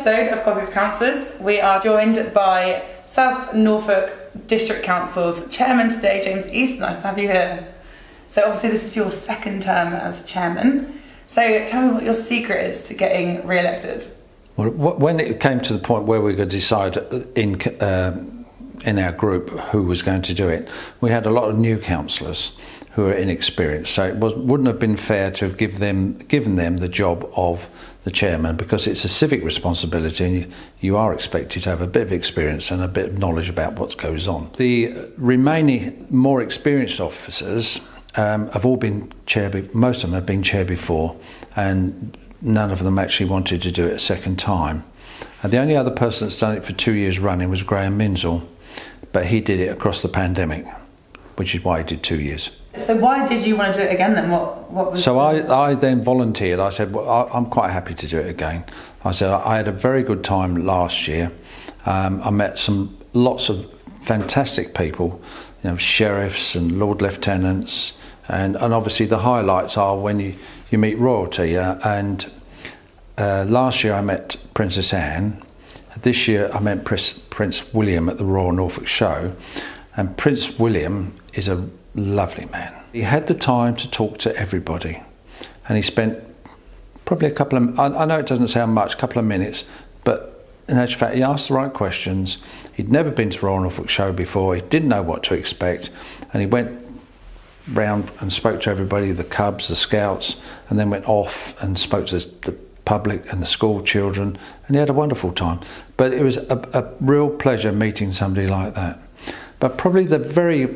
episode of Coffee with Councillors, we are joined by South Norfolk District Council's chairman today, James East. Nice to have you here. So obviously this is your second term as chairman. So tell me what your secret is to getting re-elected. Well, when it came to the point where we could decide in our group who was going to do it, we had a lot of new councillors who were inexperienced. So it wouldn't have been fair to have given them the job of the chairman, because it's a civic responsibility and you are expected to have a bit of experience and a bit of knowledge about what goes on. The remaining more experienced officers have all been chaired, most of them have been chaired before, and none of them actually wanted to do it a second time. And the only other person that's done it for 2 years running was Graham Minzel, but he did it across the pandemic, which is why he did 2 years. So why did you want to do it again then? What was? So I then volunteered. I said, well, I'm quite happy to do it again. I said, I had a very good time last year. I met lots of fantastic people, sheriffs and Lord Lieutenants, and obviously the highlights are when you meet royalty. And last year I met Princess Anne. This year I met Prince William at the Royal Norfolk Show, and Prince William is a lovely man. He had the time to talk to everybody, and he spent probably I know it doesn't sound much, a couple of minutes, but in actual fact he asked the right questions. He'd never been to Royal Norfolk Show before, he didn't know what to expect, and he went round and spoke to everybody, the Cubs, the Scouts, and then went off and spoke to the public and the school children, and he had a wonderful time. But it was a real pleasure meeting somebody like that. But probably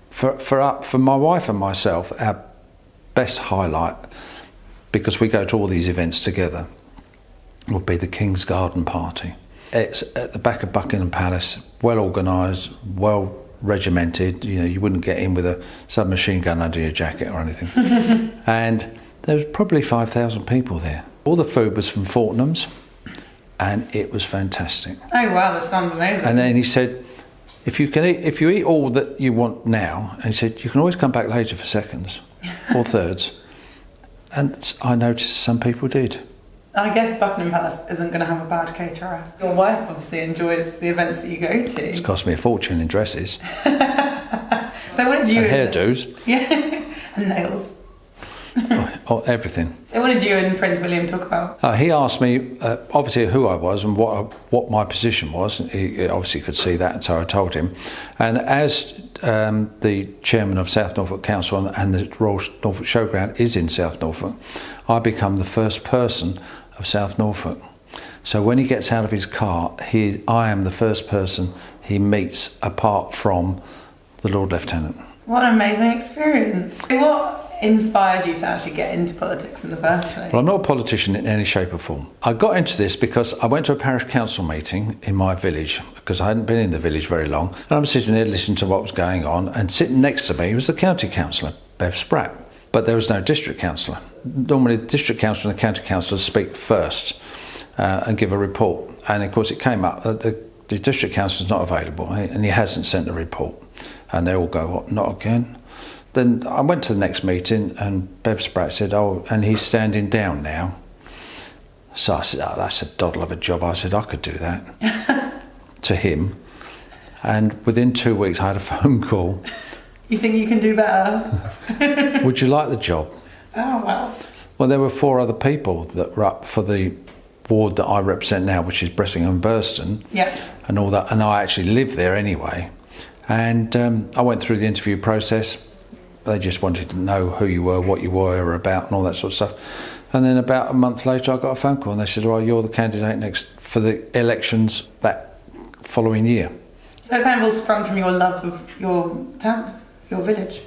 for my wife and myself, our best highlight, because we go to all these events together, would be the King's Garden Party. It's at the back of Buckingham Palace, well organised, well regimented. You wouldn't get in with a submachine gun under your jacket or anything. And there was probably 5,000 people there. All the food was from Fortnum's, and it was fantastic. Oh wow, that sounds amazing. And then he said, if you eat all that you want now, and he said, you can always come back later for seconds or thirds. And I noticed some people did. I guess Buckingham Palace isn't going to have a bad caterer. Your wife obviously enjoys the events that you go to. It's cost me a fortune in dresses. So what did you... And hairdos. Yeah, and nails. Everything. So what did you and Prince William talk about? He asked me, obviously, who I was and what my position was. He obviously could see that, and so I told him. And as the chairman of South Norfolk Council and the Royal Norfolk Showground is in South Norfolk, I become the first person of South Norfolk. So when he gets out of his car, I am the first person he meets apart from the Lord Lieutenant. What an amazing experience. What inspired you to actually get into politics in the first place? Well, I'm not a politician in any shape or form. I got into this because I went to a parish council meeting in my village, because I hadn't been in the village very long, and I'm sitting there listening to what was going on, and sitting next to me was the county councillor, Bev Spratt, but there was no district councillor. Normally the district councillor and the county councillors speak first and give a report, and of course it came up that the district councillor is not available and he hasn't sent a report, and they all go, what, not again? Then I went to the next meeting and Bev Spratt said, oh, and he's standing down now. So I said, oh, that's a doddle of a job. I said, I could do that to him. And within 2 weeks I had a phone call. You think you can do better? Would you like the job? Oh, wow. Well, there were 4 other people that were up for the ward that I represent now, which is Bressingham and Burston. Yeah. And all that. And I actually live there anyway. And I went through the interview process. They just wanted to know who you were, what you were about, and all that sort of stuff. And then about a month later, I got a phone call, and they said, "Well, you're the candidate next for the elections that following year." So it kind of all sprung from your love of your town, your village.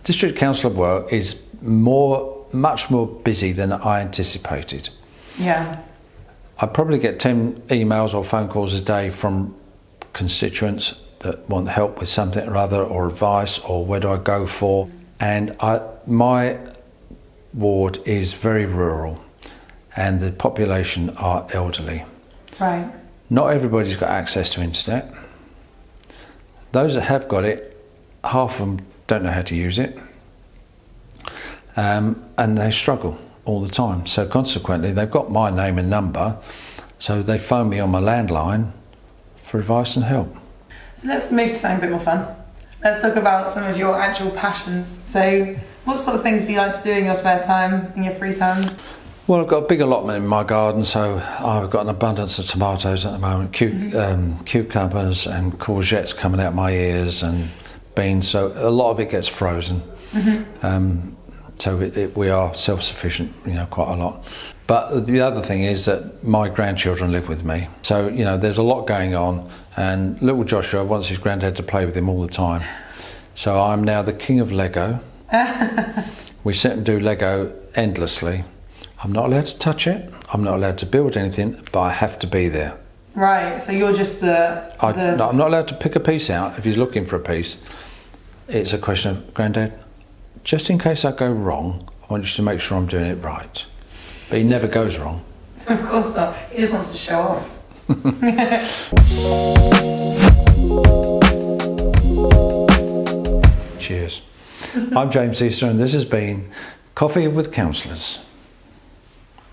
District councillor work is much more busy than I anticipated. Yeah. I probably get 10 emails or phone calls a day from constituents that want help with something or other, or advice, or where do I go for. And my ward is very rural, and the population are elderly. Right. Not everybody's got access to internet. Those that have got it, half of them don't know how to use it, and they struggle all the time. So consequently, they've got my name and number, So they phone me on my landline for advice and help. So let's move to something a bit more fun. Let's talk about some of your actual passions. So what sort of things do you like to do in your spare time, in your free time? Well, I've got a big allotment in my garden, so I've got an abundance of tomatoes at the moment, cucumbers and courgettes coming out my ears, and beans, so a lot of it gets frozen. So we are self-sufficient, quite a lot. But the other thing is that my grandchildren live with me, so there's a lot going on, and little Joshua wants his granddad to play with him all the time. So I'm now the king of Lego. We sit and do Lego endlessly. I'm not allowed to touch it, I'm not allowed to build anything, but I have to be there. Right, so you're just No, I'm not allowed to pick a piece out if he's looking for a piece. It's a question of, Granddad, just in case I go wrong, I want you to make sure I'm doing it right. But he never goes wrong. Of course not, he just wants to show off. Cheers. I'm James Easter, and this has been Coffee with Councillors.